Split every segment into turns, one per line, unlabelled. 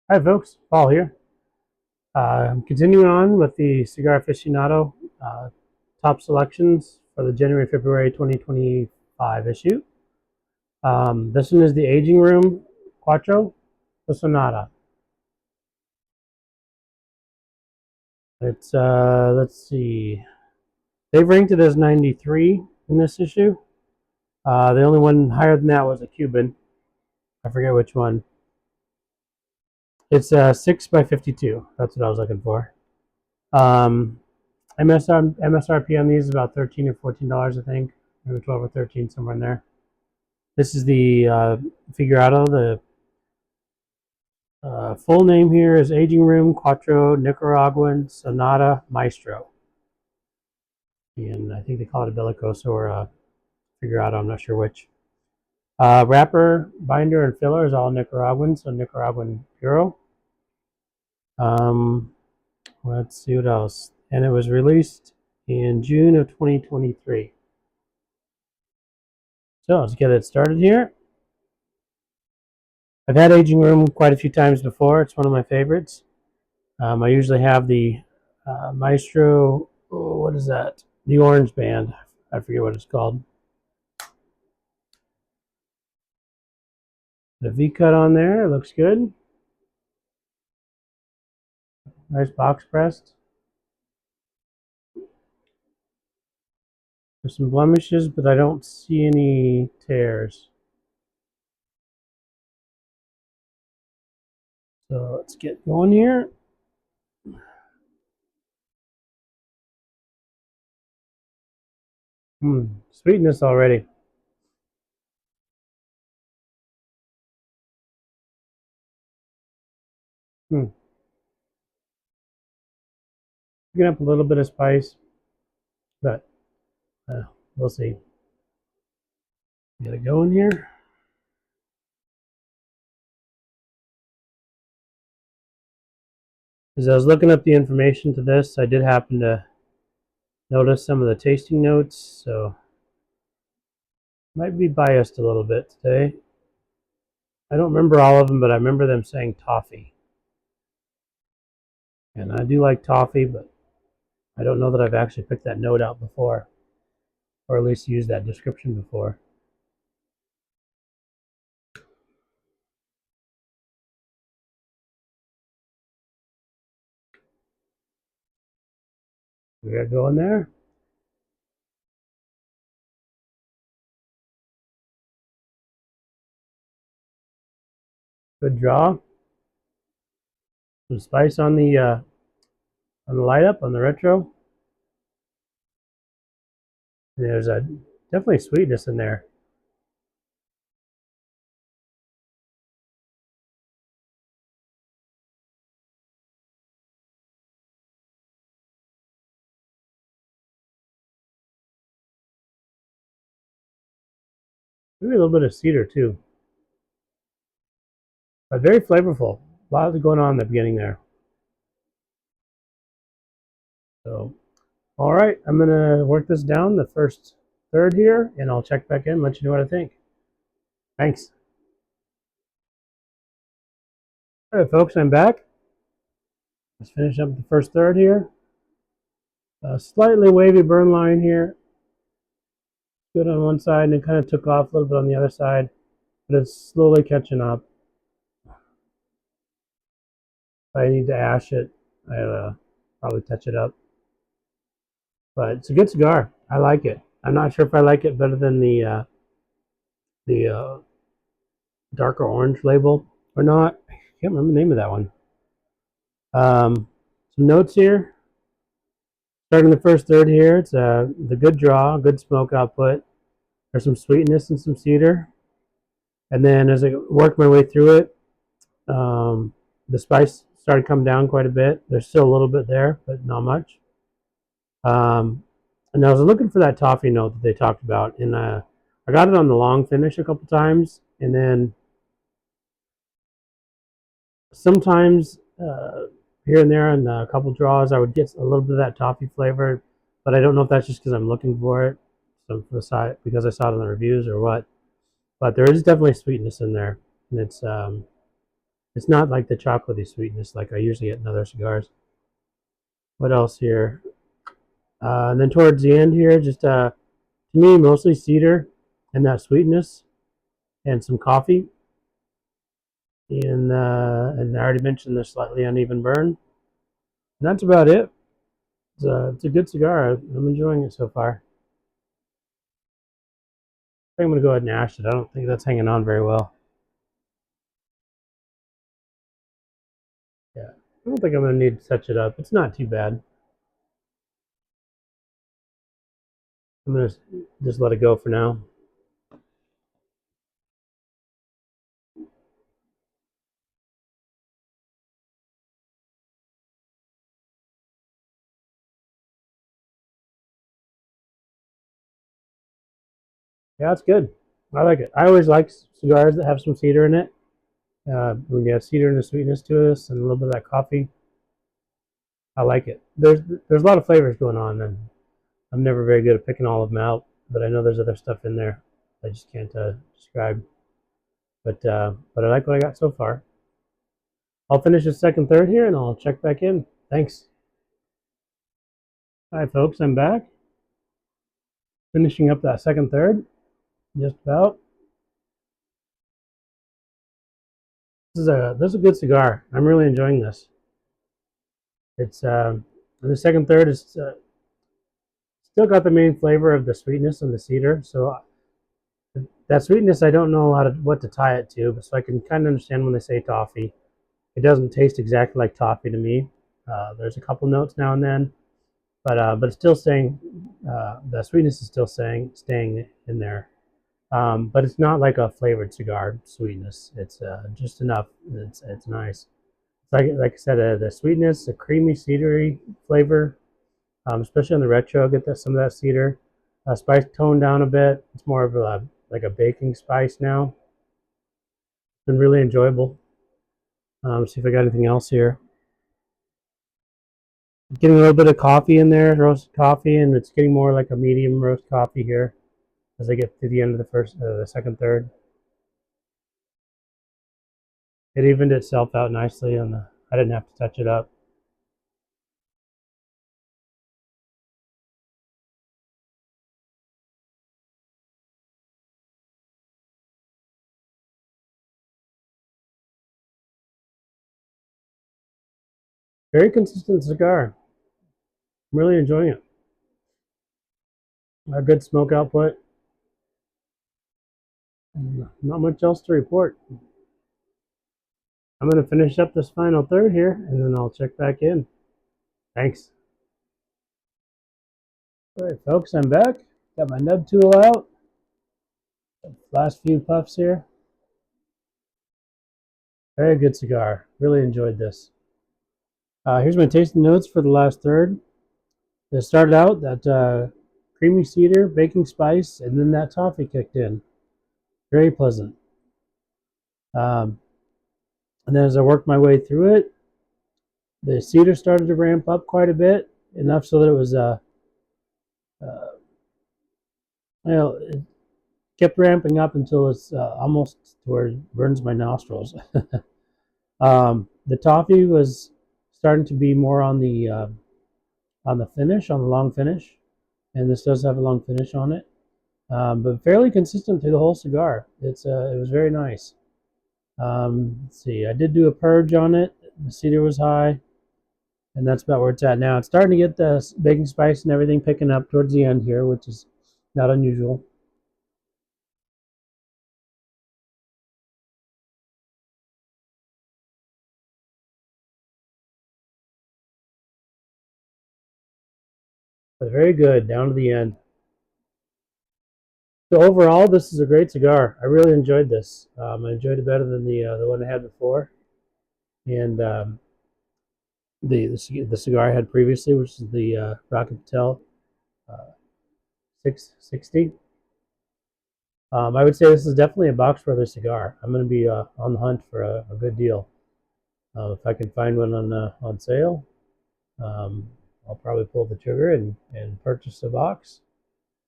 Hi folks, Paul here. I'm continuing on with the Cigar Aficionado top selections for the January-February 2025 issue. This one is the Aging Room Quattro, the Sonata. It's, let's see, they've ranked it as 93 in this issue. The only one higher than that was a Cuban. I forget which one. It's 6 by 52. That's what I was looking for. MSRP on these is about $13 or $14, I think, maybe 12 or 13, somewhere in there. This is the Figurado. The full name here is Aging Room Quattro Nicaraguan Sonata Maestro, and I think they call it a Bellicoso or a Figurado. I'm not sure which. Wrapper, binder, and filler is all Nicaraguan, so Nicaraguan Puro. Let's see what else. And it was released in June of 2023. So let's get it started here. I've had Aging Room quite a few times before. It's one of my favorites. I usually have the Maestro, what is that? The Orange Band. I forget what it's called. The V-cut on there, it looks good. Nice box pressed. There's some blemishes, but I don't see any tears. So let's get going here. Sweetness already. Picking up a little bit of spice, but we'll see. Get it going here. As I was looking up the information to this, I did happen to notice some of the tasting notes, so might be biased a little bit today. I don't remember all of them, but I remember them saying toffee. And I do like toffee, but I don't know that I've actually picked that note out before, or at least used that description before. We got going there. Good draw. Some spice on the light up on the retro. And there's a definitely sweetness in there. Maybe a little bit of cedar too, but very flavorful. A lot going on in the beginning there. So, all right, I'm gonna work this down the first third here, and I'll check back in, let you know what I think. Thanks. All right, folks, I'm back. Let's finish up the first third here. A slightly wavy burn line here. Good on one side, and it kind of took off a little bit on the other side, but it's slowly catching up. If I need to ash it, I'll probably touch it up. But it's a good cigar. I like it. I'm not sure if I like it better than the darker orange label or not. I can't remember the name of that one. Some notes here. Starting the first third here, it's the good draw, good smoke output. There's some sweetness and some cedar. And then as I work my way through it, the spice started coming down quite a bit. There's still a little bit there, but not much. And I was looking for that toffee note that they talked about, and I got it on the long finish a couple times, and then sometimes here and there in a couple draws, I would get a little bit of that toffee flavor, but I don't know if that's just because I'm looking for it, so because I saw it in the reviews or what. But there is definitely sweetness in there, and it's It's not like the chocolatey sweetness like I usually get in other cigars. What else here? And then towards the end here, just to me, mostly cedar and that sweetness and some coffee. And I already mentioned the slightly uneven burn. And that's about it. It's a good cigar. I'm enjoying it so far. I think I'm going to go ahead and ash it. I don't think that's hanging on very well. Yeah. I don't think I'm going to need to touch it up. It's not too bad. I'm going to just let it go for now. Yeah, it's good. I like it. I always like cigars that have some cedar in it. When you have cedar and the sweetness to this and a little bit of that coffee, I like it. There's a lot of flavors going on, and I'm never very good at picking all of them out. But I know there's other stuff in there I just can't describe. But I like what I got so far. I'll finish the second third here, and I'll check back in. Thanks. Hi, folks. I'm back. Finishing up that second third, just about. This is a good cigar. I'm really enjoying this. It's the second third is still got the main flavor of the sweetness and the cedar. So that sweetness, I don't know what to tie it to, but so I can kind of understand when they say toffee. It doesn't taste exactly like toffee to me. There's a couple notes now and then, but it's still staying. The sweetness is still staying in there. But it's not like a flavored cigar sweetness. It's just enough. It's nice. It's like I said, the sweetness, the creamy cedary flavor, especially on the retro. Get some of that cedar. Spice toned down a bit. It's more of like a baking spice now. It's been really enjoyable. See if I got anything else here. Getting a little bit of coffee in there, roasted coffee, and it's getting more like a medium roast coffee here as I get to the end of the second third. It evened itself out nicely, and I didn't have to touch it up. Very consistent cigar. I'm really enjoying it. A good smoke output. Not much else to report. I'm going to finish up this final third here, and then I'll check back in. Thanks. All right, folks, I'm back. Got my nub tool out. Last few puffs here. Very good cigar. Really enjoyed this. Here's my tasting notes for the last third. It started out that creamy cedar, baking spice, and then that toffee kicked in. Very pleasant. Um, and then as I worked my way through it, the cedar started to ramp up quite a bit, enough so that it was it kept ramping up until it's almost to where it burns my nostrils. The toffee was starting to be more on the finish, on the long finish, and this does have a long finish on it, but fairly consistent through the whole cigar. It was very nice. Let's see, I did do a purge on it. The cedar was high, and that's about where it's at now. It's starting to get the baking spice and everything picking up towards the end here, which is not unusual. But very good down to the end. So overall, this is a great cigar. I really enjoyed this. I enjoyed it better than the one I had before, and the cigar I had previously, which is the Rocket Patel 660. I would say this is definitely a Box Brothers cigar. I'm going to be on the hunt for a good deal. If I can find one on sale, um, I'll probably pull the trigger and purchase a box.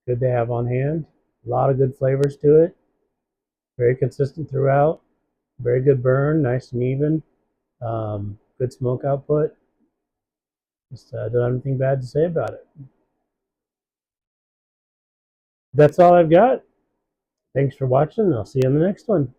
Good to have on hand. A lot of good flavors to it. Very consistent throughout. Very good burn, nice and even. Good smoke output. Just don't have anything bad to say about it. That's all I've got. Thanks for watching. I'll see you on the next one.